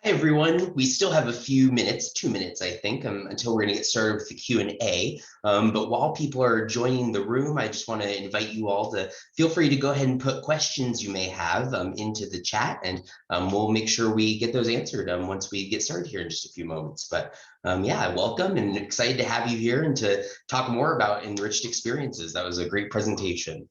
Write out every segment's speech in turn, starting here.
Hi, everyone. We still have a few minutes, 2 minutes, I think, until we're going to get started with the Q&A. But while people are joining the room, I just want to invite you all to feel free to go ahead and put questions you may have into the chat, and we'll make sure we get those answered once we get started here in just a few moments. But yeah, welcome and excited to have you here and to talk more about enriched experiences. That was a great presentation.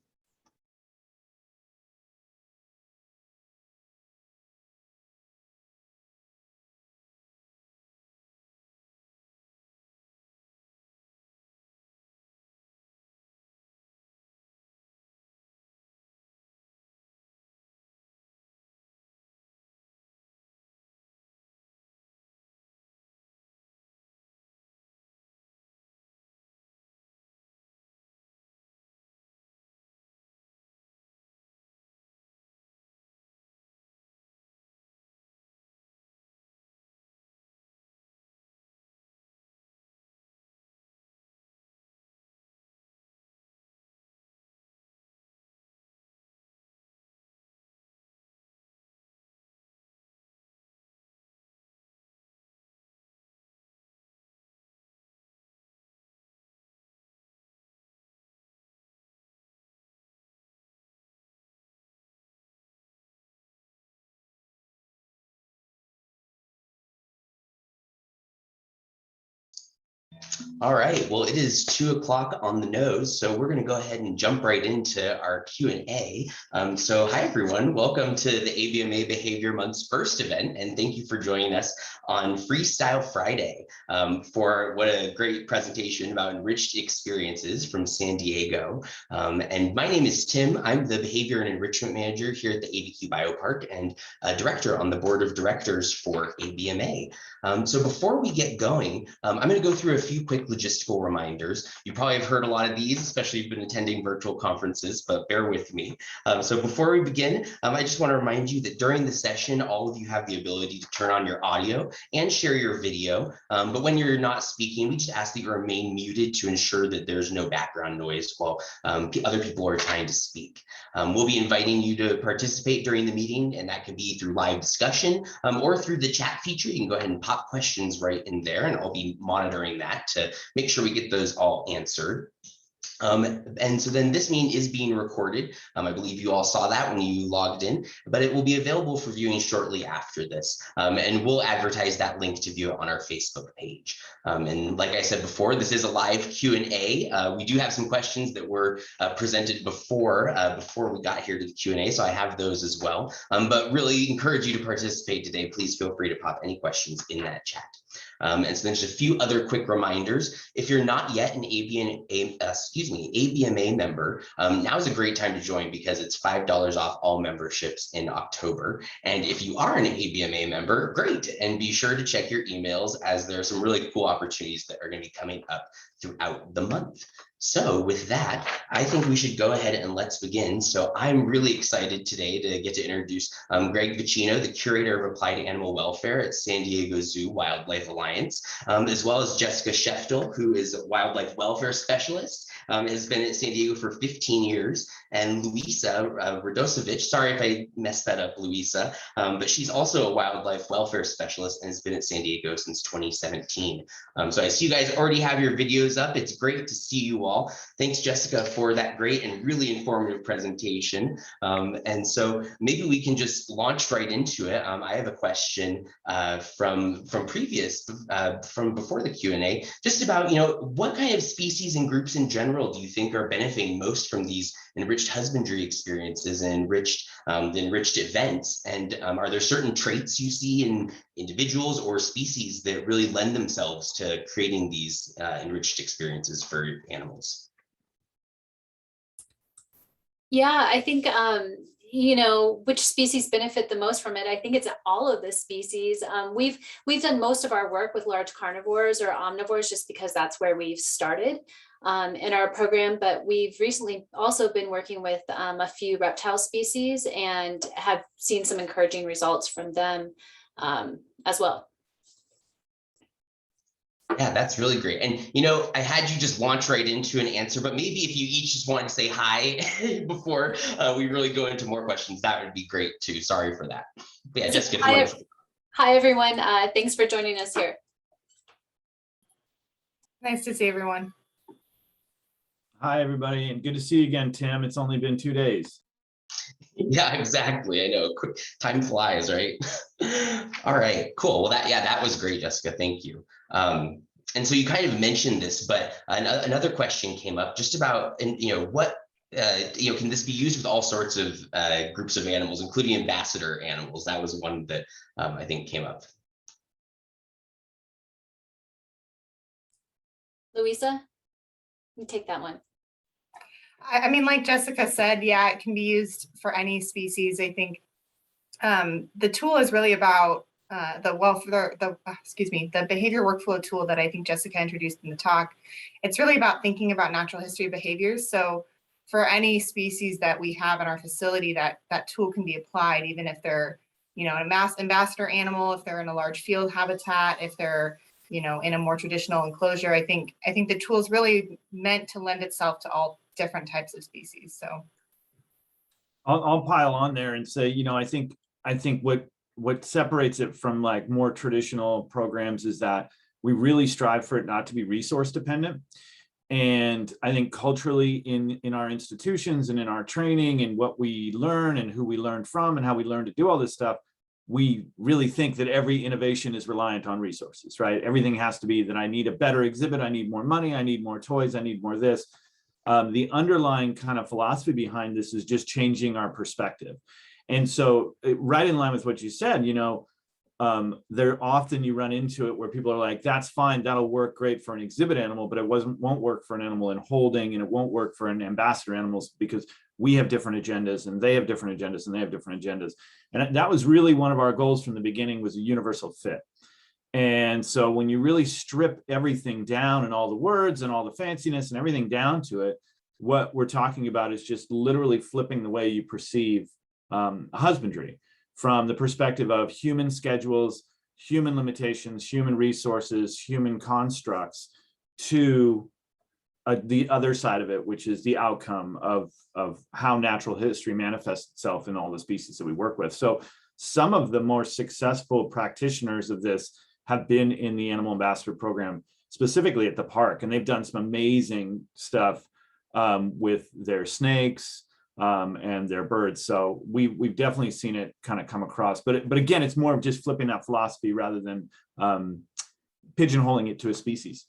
All right, well, it is 2 o'clock on the nose, so we're going to go ahead and jump right into our Q&A. So hi, everyone. Welcome to the ABMA Behavior Month's first event, and thank you for joining us on Freestyle Friday for what a great presentation about enriched experiences from San Diego. And my name is Tim. I'm the Behavior and Enrichment Manager here at the ABQ Biopark and Director on the Board of Directors for ABMA. So before we get going, I'm going to go through a few quick logistical reminders. You probably have heard a lot of these, especially if you've been attending virtual conferences, but bear with me. So before we begin, I just want to remind you that during the session, all of you have the ability to turn on your audio and share your video. But when you're not speaking, we just ask that you remain muted to ensure that there's no background noise while other people are trying to speak. We'll be inviting you to participate during the meeting, and that can be through live discussion or through the chat feature. You can go ahead and pop questions right in there, and I'll be monitoring that to make sure we get those all answered. And so then this meeting is being recorded. I believe you all saw that when you logged in, but it will be available for viewing shortly after this. And we'll advertise that link to view it on our Facebook page. And like I said before, this is a live Q&A. We do have some questions that were presented before we got here to the Q&A, so I have those as well. But really encourage you to participate today. Please feel free to pop any questions in that chat. And so then just a few other quick reminders. If you're not yet an ABMA member, now is a great time to join because it's $5 off all memberships in October. And if you are an ABMA member, great. And be sure to check your emails as there are some really cool opportunities that are going to be coming up throughout the month. So with that, I think we should go ahead and let's begin. So I'm really excited today to get to introduce Greg Vicino, the Curator of Applied Animal Welfare at San Diego Zoo Wildlife Alliance, as well as Jessica Scheftel, who is a Wildlife Welfare Specialist, has been at San Diego for 15 years, and Luisa Radosevic, sorry if I messed that up, Luisa, but she's also a Wildlife Welfare Specialist and has been at San Diego since 2017. So I see you guys already have your videos up. It's great to see you all. Thanks, Jessica, for that great and really informative presentation. And so maybe we can just launch right into it. I have a question from before the Q&A, just about, what kind of species and groups in general do you think are benefiting most from these enriched husbandry experiences and enriched events? And are there certain traits you see in individuals or species that really lend themselves to creating these enriched experiences for animals? Yeah, I think, which species benefit the most from it? I think it's all of the species. We've done most of our work with large carnivores or omnivores just because that's where we've started in our program. But we've recently also been working with a few reptile species and have seen some encouraging results from them as well. Yeah, that's really great. And, I had you just launch right into an answer, but maybe if you each just wanted to say hi before we really go into more questions, that would be great too. Sorry for that. But yeah, Jessica, if you want to... Hi, everyone. Thanks for joining us here. Nice to see everyone. Hi, everybody, and good to see you again, Tim. It's only been 2 days. Yeah, exactly. I know. Quick, time flies, right? All right, cool. Well, that was great, Jessica. Thank you. And so you kind of mentioned this, but another question came up just about, and what can this be used with all sorts of groups of animals, including ambassador animals? That was one that I think came up. Louisa, you take that one. I mean, like Jessica said, yeah, it can be used for any species. I think the tool is really about the behavior workflow tool that I think Jessica introduced in the talk. It's really about thinking about natural history behaviors. So for any species that we have in our facility, that tool can be applied, even if they're, a mass ambassador animal, if they're in a large field habitat, if they're, in a more traditional enclosure. I think the tool is really meant to lend itself to all different types of species. So I'll pile on there and say, I think what separates it from like more traditional programs is that we really strive for it not to be resource dependent. And I think culturally in our institutions and in our training and what we learn and who we learn from and how we learn to do all this stuff, we really think that every innovation is reliant on resources, right? Everything has to be that I need a better exhibit, I need more money, I need more toys, I need more this. The underlying kind of philosophy behind this is just changing our perspective. And so right in line with what you said, there often you run into it where people are like, that's fine, that'll work great for an exhibit animal, but it won't work for an animal in holding, and it won't work for an ambassador animals because we have different agendas and they have different agendas and they have different agendas. And that was really one of our goals from the beginning, was a universal fit. And so when you really strip everything down and all the words and all the fanciness and everything down to it, what we're talking about is just literally flipping the way you perceive husbandry from the perspective of human schedules, human limitations, human resources, human constructs, to the other side of it, which is the outcome of how natural history manifests itself in all the species that we work with. So some of the more successful practitioners of this have been in the Animal Ambassador program, specifically at the park, and they've done some amazing stuff with their snakes and their birds. So we've definitely seen it kind of come across, but again, it's more of just flipping that philosophy rather than pigeonholing it to a species.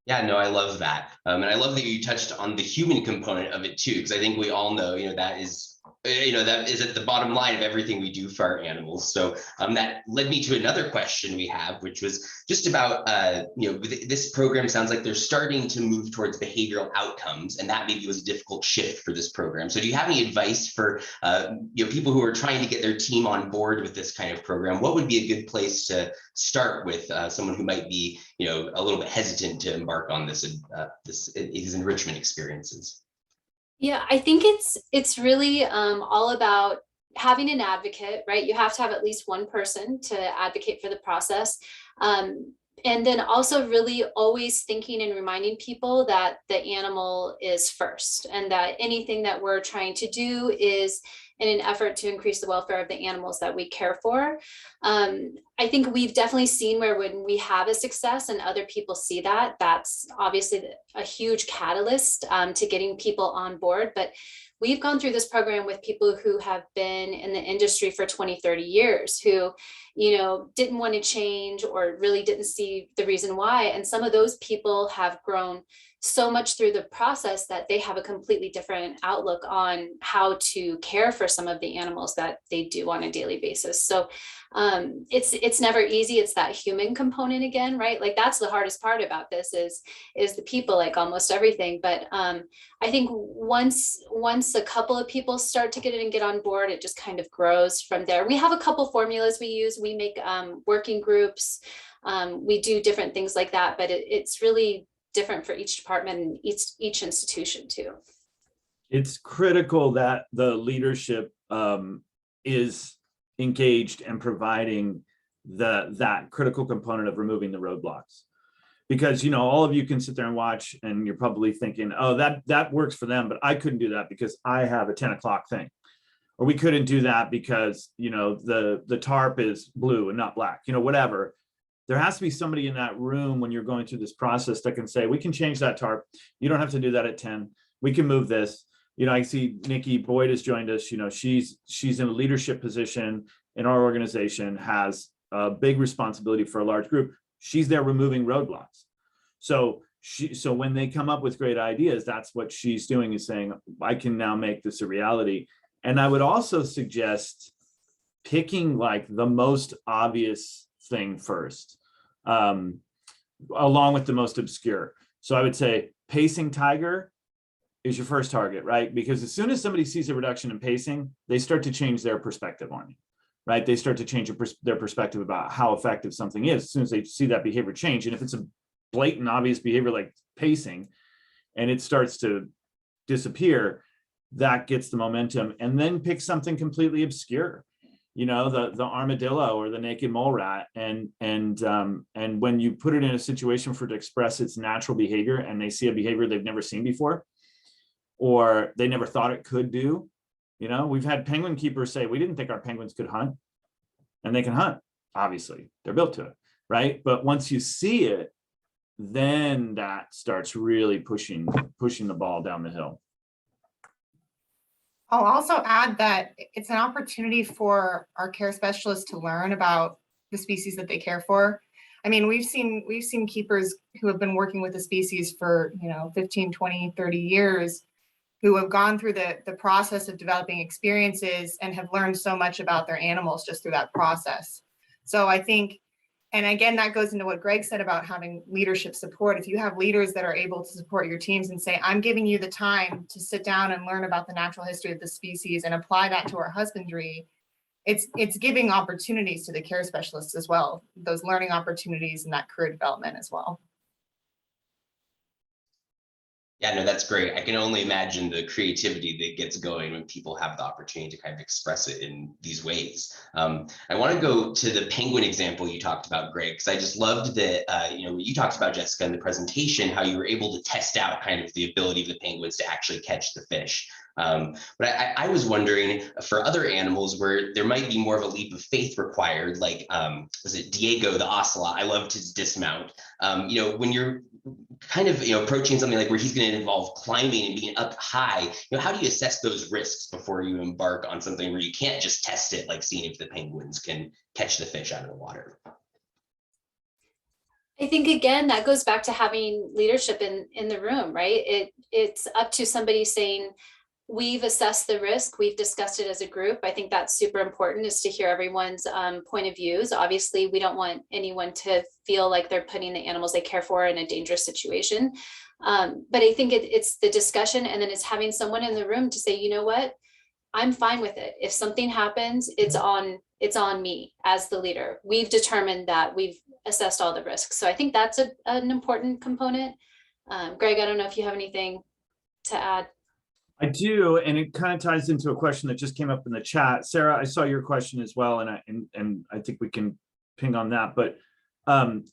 Yeah, no, I love that. And I love that you touched on the human component of it too, because I think we all know, that is at the bottom line of everything we do for our animals. So that led me to another question we have, which was just about, this program sounds like they're starting to move towards behavioral outcomes, and that maybe was a difficult shift for this program. So do you have any advice for, people who are trying to get their team on board with this kind of program? What would be a good place to start with someone who might be, a little bit hesitant to embark on these enrichment experiences? Yeah, I think it's really all about having an advocate, right? You have to have at least one person to advocate for the process. And then also really always thinking and reminding people that the animal is first, and that anything that we're trying to do is in an effort to increase the welfare of the animals that we care for. I think we've definitely seen where when we have a success and other people see that, that's obviously a huge catalyst to getting people on board. But we've gone through this program with people who have been in the industry for 20, 30 years, who, didn't want to change or really didn't see the reason why. And some of those people have grown so much through the process that they have a completely different outlook on how to care for some of the animals that they do on a daily basis. So it's never easy. It's that human component again, right? Like that's the hardest part about this is the people, like almost everything. But I think once a couple of people start to get it and get on board, it just kind of grows from there. We have a couple formulas we use. We make working groups. We do different things like that, but it's really different for each department and each institution too. It's critical that the leadership is engaged and providing that critical component of removing the roadblocks. Because all of you can sit there and watch, and you're probably thinking, oh, that works for them, but I couldn't do that because I have a 10 o'clock thing. or we couldn't do that because, you know, the tarp is blue and not black, you know, whatever. There has to be somebody in that room when you're going through this process that can say, we can change that tarp. You don't have to do that at 10. We can move this. You know, I see Nikki Boyd has joined us. You know, she's in a leadership position in our organization, has a big responsibility for a large group. She's there removing roadblocks. So when they come up with great ideas, that's what she's doing, is saying, I can now make this a reality. And I would also suggest picking like the most obvious thing first, along with the most obscure. So I would say pacing tiger is your first target, right? Because as soon as somebody sees a reduction in pacing, they start to change their perspective on you, right? They start to change their perspective about how effective something is as soon as they see that behavior change. And if it's a blatant, obvious behavior like pacing, and it starts to disappear, that gets the momentum. And then pick something completely obscure, you know, the armadillo or the naked mole rat. And when you put it in a situation for it to express its natural behavior, and they see a behavior they've never seen before, or they never thought it could do. You know, we've had penguin keepers say, we didn't think our penguins could hunt, and they can hunt. Obviously, they're built to it, right? But once you see it, then that starts really pushing the ball down the hill. I'll also add that it's an opportunity for our care specialists to learn about the species that they care for. I mean, we've seen keepers who have been working with the species for, 15, 20, 30 years, who have gone through the process of developing experiences and have learned so much about their animals just through that process. So I think, and again, that goes into what Greg said about having leadership support. If you have leaders that are able to support your teams and say, I'm giving you the time to sit down and learn about the natural history of the species and apply that to our husbandry, it's giving opportunities to the care specialists as well, those learning opportunities and that career development as well. Yeah, no, that's great. I can only imagine the creativity that gets going when people have the opportunity to kind of express it in these ways. I want to go to the penguin example you talked about, Greg, because I just loved that, what you talked about, Jessica, in the presentation, how you were able to test out kind of the ability of the penguins to actually catch the fish. But I was wondering for other animals where there might be more of a leap of faith required, like, was it Diego the ocelot? I loved his dismount. When you're kind of approaching something like where he's going to involve climbing and being up high, how do you assess those risks before you embark on something where you can't just test it, like seeing if the penguins can catch the fish out of the water? I think, again, that goes back to having leadership in the room, right? It's up to somebody saying, we've assessed the risk, we've discussed it as a group. I think that's super important, is to hear everyone's point of views. Obviously, we don't want anyone to feel like they're putting the animals they care for in a dangerous situation. But I think it's the discussion, and then it's having someone in the room to say, you know what, I'm fine with it. If something happens, it's on me as the leader. We've determined that we've assessed all the risks. So I think that's an important component. Greg, I don't know if you have anything to add. I do, and it kind of ties into a question that just came up in the chat. Sarah, I saw your question as well, and I think we can ping on that. But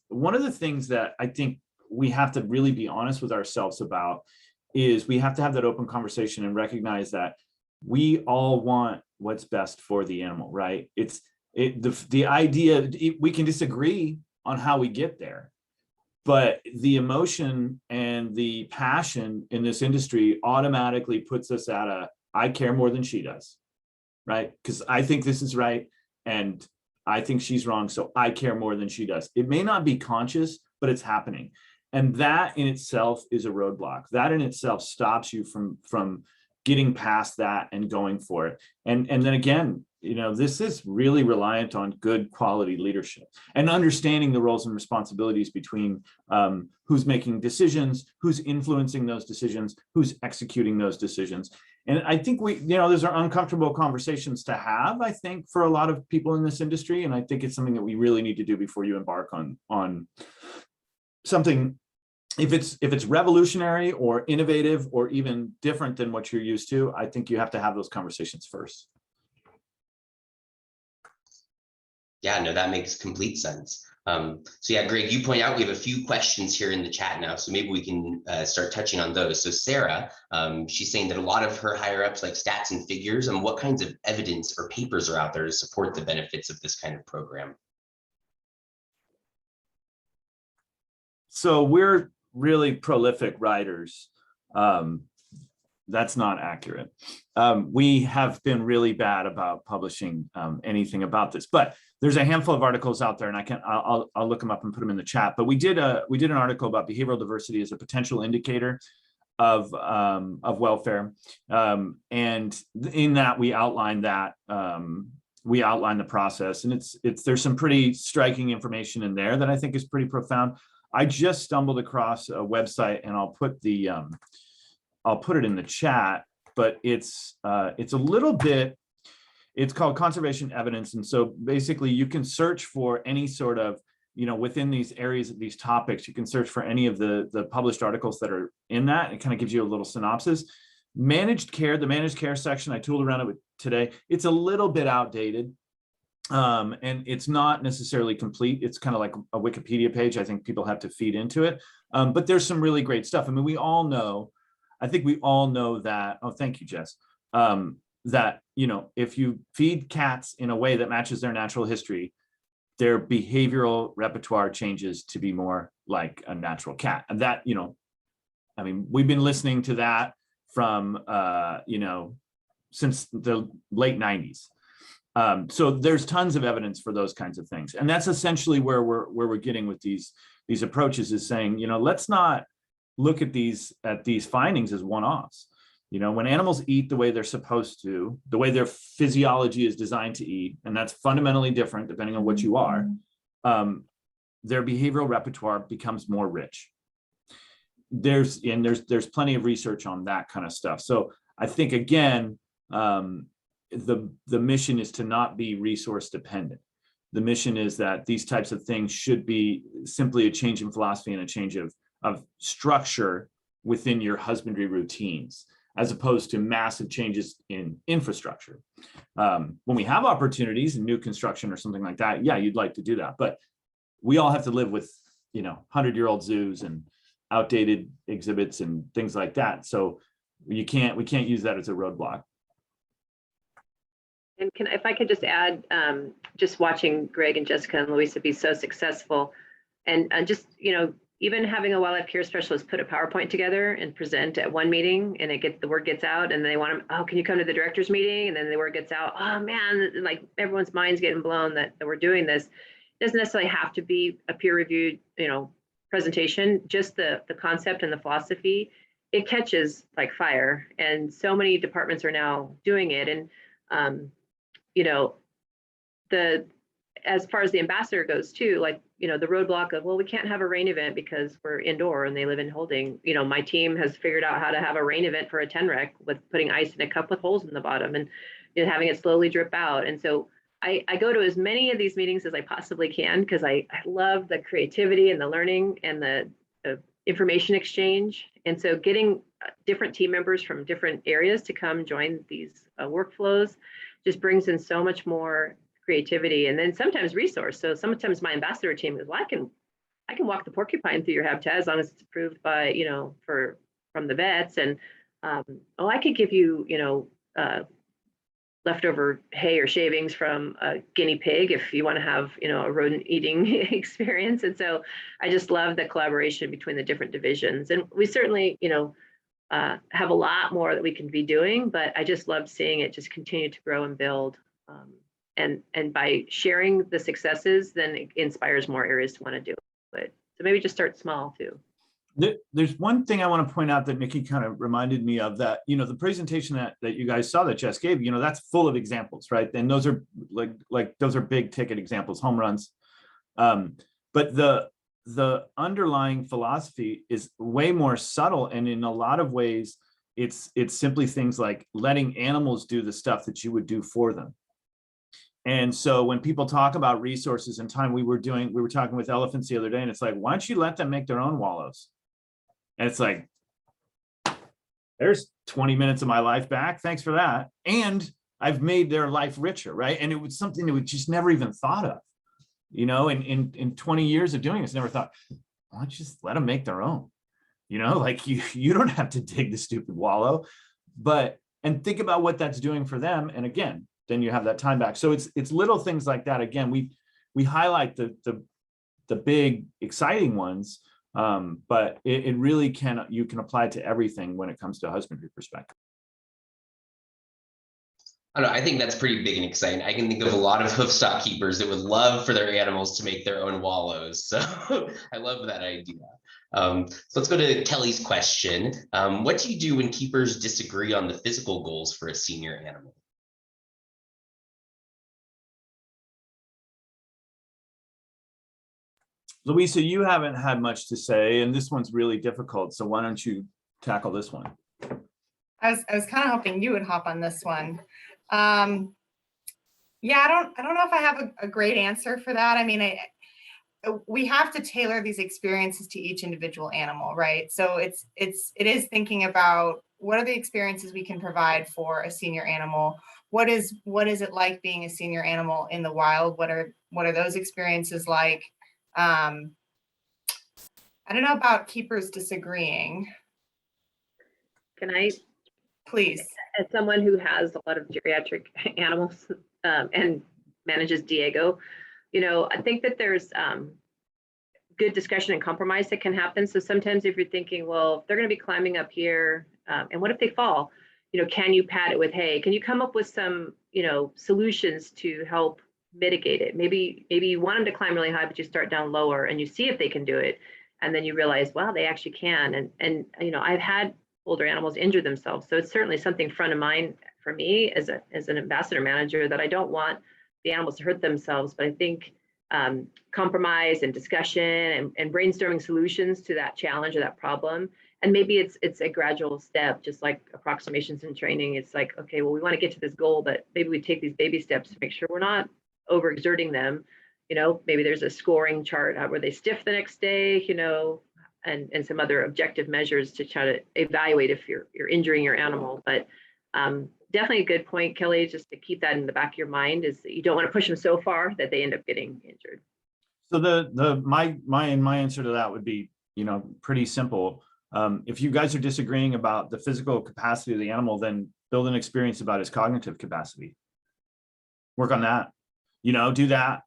one of the things that I think we have to really be honest with ourselves about is we have to have that open conversation and recognize that we all want what's best for the animal, right? The idea, we can disagree on how we get there, but the emotion and the passion in this industry automatically puts us at I care more than she does, right? Because I think this is right, and I think she's wrong, so I care more than she does. It may not be conscious, but it's happening. And that in itself is a roadblock. That in itself stops you from getting past that and going for it. And then again, this is really reliant on good quality leadership and understanding the roles and responsibilities between who's making decisions, who's influencing those decisions, who's executing those decisions. And I think those are uncomfortable conversations to have, I think, for a lot of people in this industry. And I think it's something that we really need to do before you embark on something. If it's revolutionary or innovative or even different than what you're used to, I think you have to have those conversations first. Yeah, no, that makes complete sense. So yeah, Greg, you point out we have a few questions here in the chat now, so maybe we can start touching on those. So Sarah, she's saying that a lot of her higher ups like stats and figures, and what kinds of evidence or papers are out there to support the benefits of this kind of program? So we're really prolific writers. That's not accurate. We have been really bad about publishing anything about this, but there's a handful of articles out there, and I'll look them up and put them in the chat. But we did an article about behavioral diversity as a potential indicator of welfare, and in that we outlined the process, and there's some pretty striking information in there that I think is pretty profound. I just stumbled across a website, and I'll put it in the chat, but it's a little bit. It's called Conservation Evidence. And so basically you can search for any sort of, within these areas of these topics, you can search for any of the published articles that are in that. It kind of gives you a little synopsis. The managed care section, I tooled around it with today. It's a little bit outdated. And it's not necessarily complete. It's kind of like a Wikipedia page. I think people have to feed into it. But there's some really great stuff. I mean, I think we all know that. Oh, thank you, Jess. That, if you feed cats in a way that matches their natural history, their behavioral repertoire changes to be more like a natural cat. And that, I mean, we've been listening to that from, since the late 90s. So there's tons of evidence for those kinds of things. And that's essentially where we're getting with these approaches, is saying, let's not look at these findings as one-offs. When animals eat the way they're supposed to, the way their physiology is designed to eat, and that's fundamentally different depending on what you are, their behavioral repertoire becomes more rich. There's plenty of research on that kind of stuff. So I think, again, the mission is to not be resource dependent. The mission is that these types of things should be simply a change in philosophy and a change of structure within your husbandry routines, as opposed to massive changes in infrastructure. When we have opportunities in new construction or something like that, yeah, you'd like to do that. But we all have to live with, 100-year-old zoos and outdated exhibits and things like that. So we can't use that as a roadblock. And if I could just add, just watching Greg and Jessica and Louisa be so successful, and just, even having a wildlife care specialist put a PowerPoint together and present at one meeting, and the word gets out, and they want them, oh, can you come to the director's meeting? And then the word gets out, oh man, like everyone's mind's getting blown that we're doing this. It doesn't necessarily have to be a peer-reviewed, presentation. Just the concept and the philosophy, it catches like fire. And so many departments are now doing it. And as far as the ambassador goes too, the roadblock of, well, we can't have a rain event because we're indoor and they live in holding. My team has figured out how to have a rain event for a 10 rec with putting ice in a cup with holes in the bottom and having it slowly drip out. And so I go to as many of these meetings as I possibly can, because I love the creativity and the learning and the information exchange. And so getting different team members from different areas to come join these workflows just brings in so much more creativity, and then sometimes resource. So sometimes my ambassador team is, well, I can walk the porcupine through your habitat as long as it's approved by, from the vets. And I could give you, leftover hay or shavings from a guinea pig if you want to have, a rodent eating experience. And so I just love the collaboration between the different divisions. And we certainly, have a lot more that we can be doing, but I just love seeing it just continue to grow and build. And by sharing the successes, then it inspires more areas to want to do it. So maybe just start small too. There's one thing I want to point out that Nikki kind of reminded me of, that, the presentation that you guys saw that Jess gave, that's full of examples, right? And those are like those are big ticket examples, home runs. But the underlying philosophy is way more subtle. And in a lot of ways, it's simply things like letting animals do the stuff that you would do for them. And so when people talk about resources and time, we were talking with elephants the other day, and it's like, why don't you let them make their own wallows? And it's like, there's 20 minutes of my life back. Thanks for that. And I've made their life richer, right? And it was something that we just never even thought of. you know, in 20 years of doing this, never thought, why don't you just let them make their own? You know, like you don't have to dig the stupid wallow, and think about what that's doing for them. And again, then you have that time back. So it's little things like that. Again, we highlight the big exciting ones, but it really you can apply it to everything when it comes to a husbandry perspective. I don't know, I think that's pretty big and exciting. I can think of a lot of hoofstock keepers that would love for their animals to make their own wallows. So I love that idea. So let's go to Kelly's question. What do you do when keepers disagree on the physical goals for a senior animal? Louisa, you haven't had much to say, and this one's really difficult. So why don't you tackle this one? I was kind of hoping you would hop on this one. Yeah, I don't know if I have a great answer for that. I mean, we have to tailor these experiences to each individual animal, right? So it is thinking about what are the experiences we can provide for a senior animal. What is it like being a senior animal in the wild? What are those experiences like? I don't know about keepers disagreeing. Can I? Please. As someone who has a lot of geriatric animals and manages Diego, you know, I think that there's good discussion and compromise that can happen. So sometimes if you're thinking, well, if they're going to be climbing up here, and what if they fall? You know, can you pad it with hay? Can you come up with some, you know, solutions to help mitigate it? Maybe you want them to climb really high, but you start down lower and you see if they can do it, and then you realize, wow, they actually can. And you know, I've had older animals injure themselves, so it's certainly something front of mind for me as an ambassador manager, that I don't want the animals to hurt themselves. But I think compromise and discussion and brainstorming solutions to that challenge or that problem. And maybe it's a gradual step, just like approximations in training. It's like, okay, well, we want to get to this goal, but maybe we take these baby steps to make sure we're not overexerting them. You know, maybe there's a scoring chart where they stiff the next day, you know, and some other objective measures to try to evaluate if you're injuring your animal. But definitely a good point, Kelly, just to keep that in the back of your mind, is that you don't want to push them so far that they end up getting injured. So my answer to that would be, you know, pretty simple. If you guys are disagreeing about the physical capacity of the animal, then build an experience about its cognitive capacity. Work on that, you know, do that.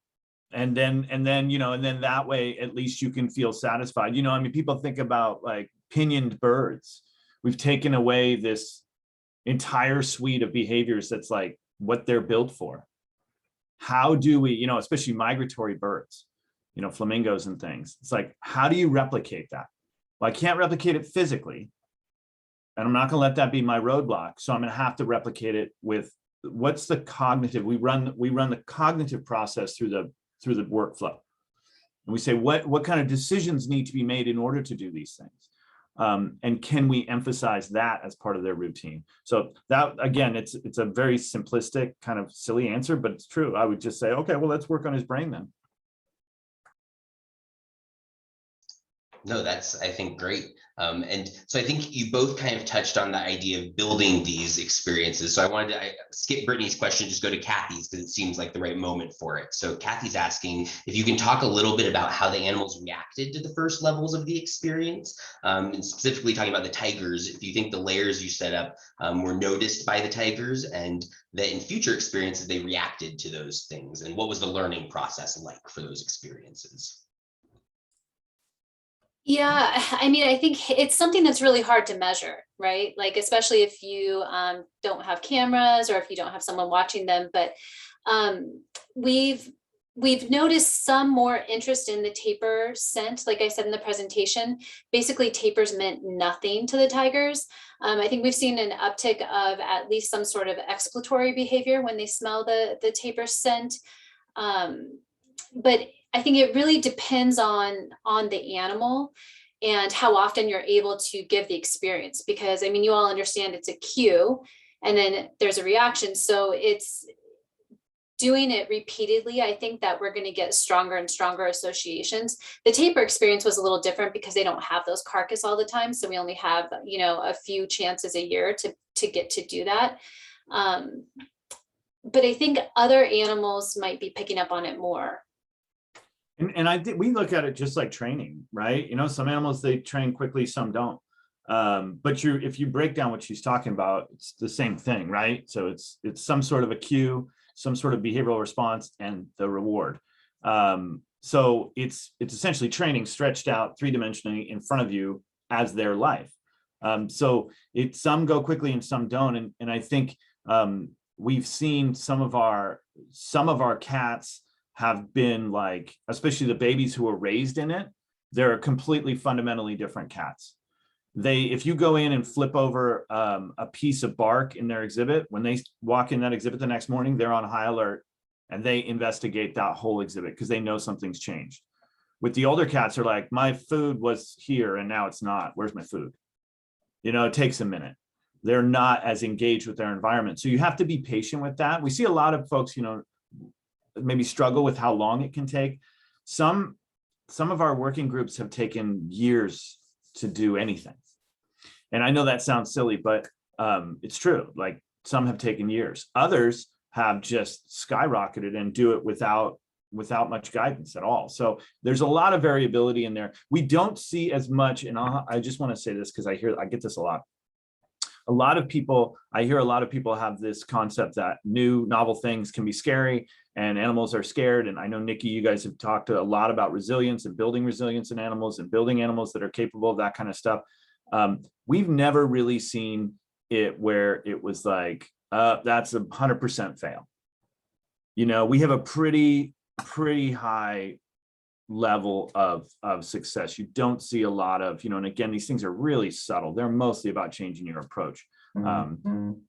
And then, you know, and then that way, at least you can feel satisfied. You know, I mean, people think about like pinioned birds. We've taken away this entire suite of behaviors that's like what they're built for. How do we, you know, especially migratory birds, you know, flamingos and things. It's like, how do you replicate that? Well, I can't replicate it physically, and I'm not going to let that be my roadblock. So I'm going to have to replicate it with what's the cognitive. We run the cognitive process through the workflow, and we say what kind of decisions need to be made in order to do these things, and can we emphasize that as part of their routine? So that, again, it's a very simplistic kind of silly answer, but it's true. I would just say, okay, well, let's work on his brain then. No, that's, I think, great. And so I think you both kind of touched on the idea of building these experiences. So I wanted to skip Brittany's question, just go to Kathy's, because it seems like the right moment for it. So Kathy's asking if you can talk a little bit about how the animals reacted to the first levels of the experience, and specifically talking about the tigers, if you think the layers you set up were noticed by the tigers, and that in future experiences they reacted to those things, and what was the learning process like for those experiences? Yeah, I mean, I think it's something that's really hard to measure, right? Like, especially if you don't have cameras or if you don't have someone watching them. But we've noticed some more interest in the taper scent. Like I said in the presentation, basically tapers meant nothing to the tigers. I think we've seen an uptick of at least some sort of exploratory behavior when they smell the taper scent. But I think it really depends on the animal and how often you're able to give the experience, because I mean, you all understand it's a cue and then there's a reaction. So it's doing it repeatedly. I think that we're going to get stronger and stronger associations. The taper experience was a little different because they don't have those carcass all the time. So we only have, you know, a few chances a year to get to do that. But I think other animals might be picking up on it more. And I think we look at it just like training, right? You know, some animals, they train quickly, some don't. But if you break down what she's talking about, it's the same thing, right? So it's some sort of a cue, some sort of behavioral response, and the reward. So it's essentially training stretched out three-dimensionally in front of you as their life. So some go quickly and some don't. And I think we've seen some of our cats have been like, especially the babies who were raised in it, they're completely fundamentally different cats. If you go in and flip over a piece of bark in their exhibit, when they walk in that exhibit the next morning, they're on high alert and they investigate that whole exhibit because they know something's changed. With the older cats, are like, my food was here and now it's not. Where's my food? You know, it takes a minute. They're not as engaged with their environment. So you have to be patient with that. We see a lot of folks, you know, maybe struggle with how long it can take. Some of our working groups have taken years to do anything. And I know that sounds silly, but it's true. Like some have taken years. Others have just skyrocketed and do it without much guidance at all. So there's a lot of variability in there. We don't see as much, and I just want to say this because I get this a lot. I hear a lot of people have this concept that new novel things can be scary and animals are scared. And I know, Nikki, you guys have talked a lot about resilience and building resilience in animals and building animals that are capable of that kind of stuff. We've never really seen it where it was like, that's 100% fail. You know, we have a pretty high level of success. You don't see a lot of, you know, and again, these things are really subtle. They're mostly about changing your approach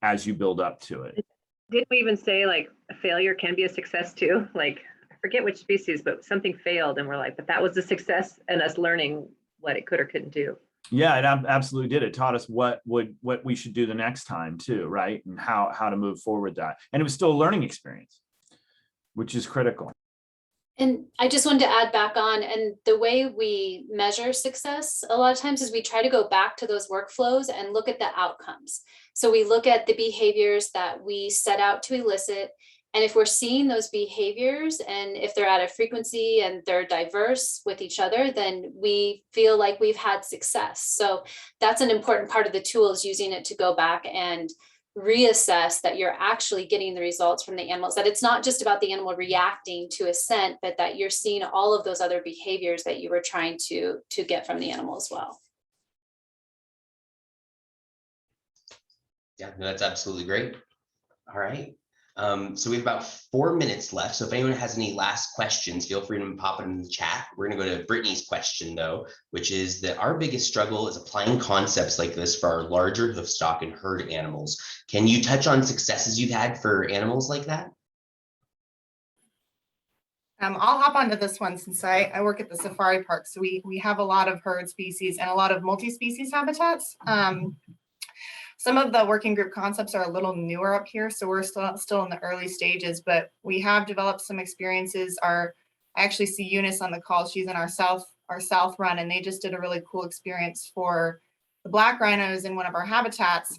as you build up to it. Didn't we even say like a failure can be a success too? Like, I forget which species, but something failed and we're like, but that was a success and us learning what it could or couldn't do. Yeah, it absolutely did. It taught us what we should do the next time too, right? And how to move forward with that. And it was still a learning experience, which is critical. And I just wanted to add back on, and the way we measure success a lot of times is we try to go back to those workflows and look at the outcomes. So we look at the behaviors that we set out to elicit. And if we're seeing those behaviors and if they're at a frequency and they're diverse with each other, then we feel like we've had success. So that's an important part of the tool, is using it to go back and reassess that you're actually getting the results from the animals, that it's not just about the animal reacting to a scent, but that you're seeing all of those other behaviors that you were trying to get from the animal as well. Yeah, no, that's absolutely great. All right. So we have about 4 minutes left. So if anyone has any last questions, feel free to pop it in the chat. We're going to go to Brittany's question, though, which is that our biggest struggle is applying concepts like this for our larger hoofstock and herd animals. Can you touch on successes you've had for animals like that? I'll hop onto this one since I work at the safari park. So we have a lot of herd species and a lot of multi-species habitats. Some of the working group concepts are a little newer up here, so we're still in the early stages, but we have developed some experiences. I actually see Eunice on the call. She's in our south run, and they just did a really cool experience for the black rhinos in one of our habitats.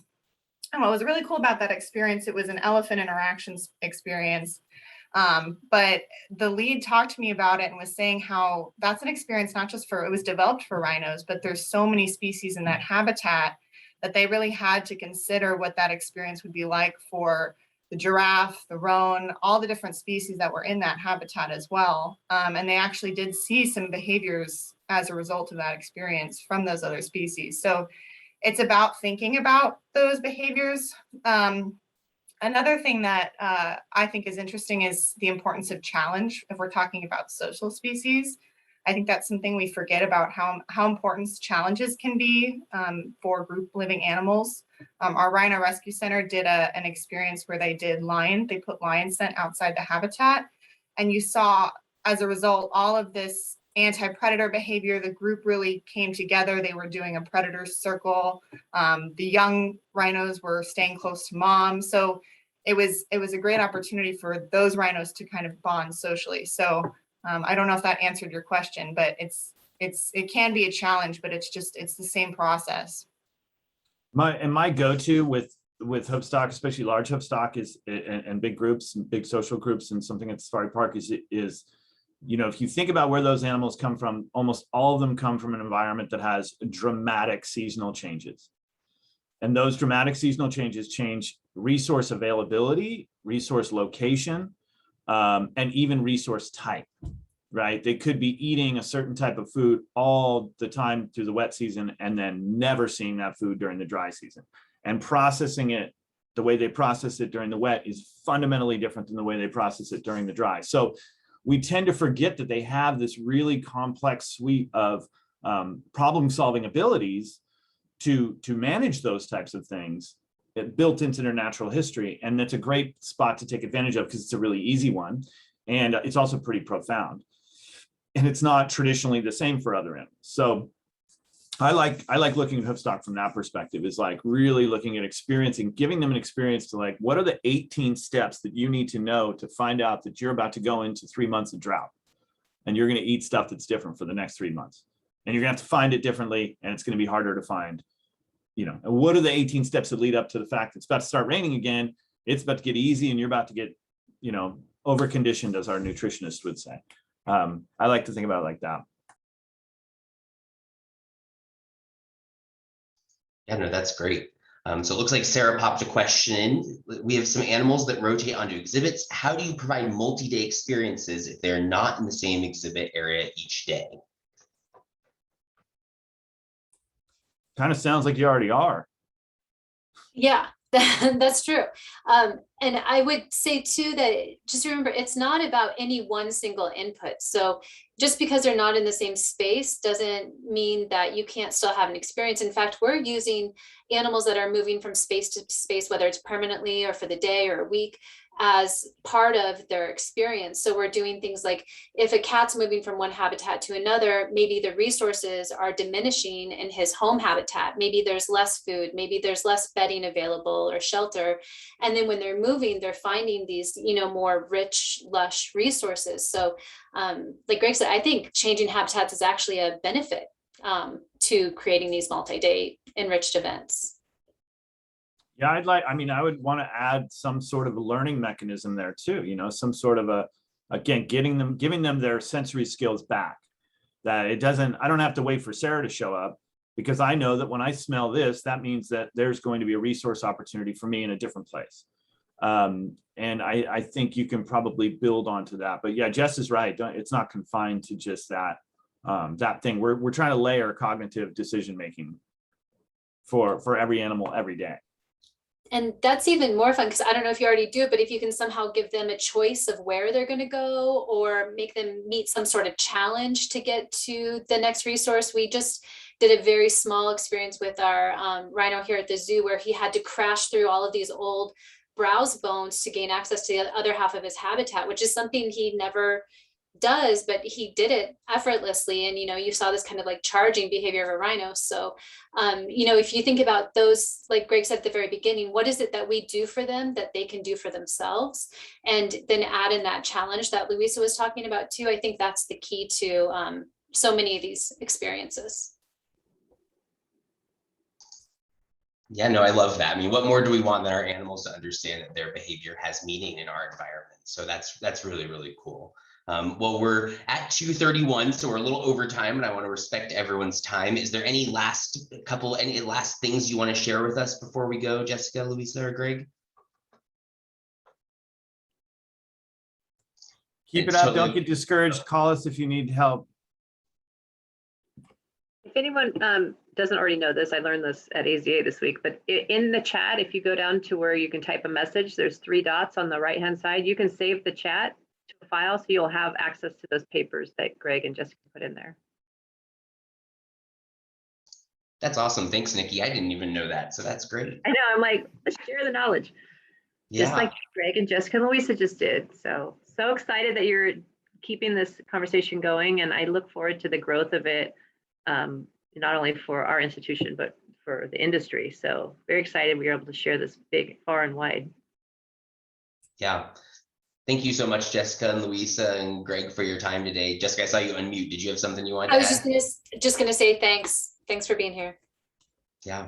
And what was really cool about that experience, it was an elephant interactions experience. But the lead talked to me about it and was saying how that's an experience not just it was developed for rhinos, but there's so many species in that habitat that they really had to consider what that experience would be like for the giraffe, the roan, all the different species that were in that habitat as well. And they actually did see some behaviors as a result of that experience from those other species. So it's about thinking about those behaviors. Another thing that I think is interesting is the importance of challenge if we're talking about social species. I think that's something we forget about, how important challenges can be for group living animals. Our Rhino Rescue Center did an experience where they put lion scent outside the habitat. And you saw, as a result, all of this anti-predator behavior. The group really came together. They were doing a predator circle. The young rhinos were staying close to mom. So it was a great opportunity for those rhinos to kind of bond socially. So I don't know if that answered your question, but it can be a challenge, but it's the same process. My go-to with hoofstock, especially large hoofstock, is and big groups and big social groups, and something at the safari park is you know, if you think about where those animals come from, almost all of them come from an environment that has dramatic seasonal changes. And those dramatic seasonal changes change resource availability, resource location, and even resource type, right? They could be eating a certain type of food all the time through the wet season and then never seeing that food during the dry season. And processing it the way they process it during the wet is fundamentally different than the way they process it during the dry. So we tend to forget that they have this really complex suite of problem-solving abilities to manage those types of things built into their natural history. And that's a great spot to take advantage of because it's a really easy one. And it's also pretty profound. And it's not traditionally the same for other animals. So I like looking at hoofstock from that perspective, is like really looking at experiencing, giving them an experience to like, what are the 18 steps that you need to know to find out that you're about to go into 3 months of drought and you're going to eat stuff that's different for the next 3 months. And you're gonna have to find it differently, and it's going to be harder to find, you know. And what are the 18 steps that lead up to the fact that it's about to start raining again, it's about to get easy, and you're about to get, you know, over conditioned, as our nutritionist would say. I like to think about it like that. Yeah, no, that's great. So it looks like Sarah popped a question in. We have some animals that rotate onto exhibits. How do you provide multi-day experiences if they're not in the same exhibit area each day? Kind of sounds like you already are. Yeah, that's true. And I would say too, that just remember, it's not about any one single input. So just because they're not in the same space doesn't mean that you can't still have an experience. In fact, we're using animals that are moving from space to space, whether it's permanently or for the day or a week, as part of their experience. So we're doing things like, if a cat's moving from one habitat to another, maybe the resources are diminishing in his home habitat. Maybe there's less food, maybe there's less bedding available or shelter. And then when they're moving, they're finding these, you know, more rich, lush resources. So like Greg said, I think changing habitats is actually a benefit to creating these multi-day enriched events. Yeah, I would want to add some sort of a learning mechanism there too, you know, some sort of again, giving them their sensory skills back. That I don't have to wait for Sarah to show up, because I know that when I smell this, that means that there's going to be a resource opportunity for me in a different place. And I think you can probably build onto that. But yeah, Jess is right. It's not confined to just that thing. We're trying to layer cognitive decision making for every animal every day. And that's even more fun, because I don't know if you already do it, but if you can somehow give them a choice of where they're going to go, or make them meet some sort of challenge to get to the next resource. We just did a very small experience with our rhino here at the zoo, where he had to crash through all of these old browse bones to gain access to the other half of his habitat, which is something he never does, but he did it effortlessly. And, you know, you saw this kind of like charging behavior of a rhino. So, you know, if you think about those, like Greg said at the very beginning, what is it that we do for them that they can do for themselves? And then add in that challenge that Louisa was talking about too. I think that's the key to so many of these experiences. Yeah, no, I love that. I mean, what more do we want than our animals to understand that their behavior has meaning in our environment? So that's really, really cool. Well, we're at 2:31, so we're a little over time, and I want to respect everyone's time. Is there any last things you want to share with us before we go, Jessica, Louisa, or Greg? Keep it up. Don't get discouraged. Call us if you need help. If anyone doesn't already know this, I learned this at AZA this week, but in the chat, if you go down to where you can type a message, there's 3 dots on the right-hand side. You can save the chat to a file, so you'll have access to those papers that Greg and Jessica put in there. That's awesome. Thanks, Nikki. I didn't even know that, so that's great. I know, I'm like, let's share the knowledge. Yeah. Just like Greg and Jessica and Louisa just did. So excited that you're keeping this conversation going, and I look forward to the growth of it, not only for our institution, but for the industry. So very excited we were able to share this big, far and wide. Yeah. Thank you so much, Jessica and Louisa and Greg, for your time today. Jessica, I saw you unmute. Did you have something you wanted to add? I was just gonna say thanks. Thanks for being here. Yeah.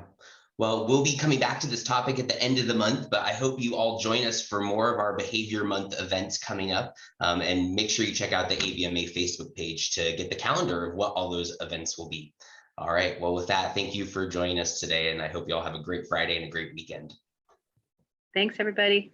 Well, we'll be coming back to this topic at the end of the month, but I hope you all join us for more of our Behavior Month events coming up. And make sure you check out the ABMA Facebook page to get the calendar of what all those events will be. All right, well, with that, thank you for joining us today, and I hope you all have a great Friday and a great weekend. Thanks, everybody.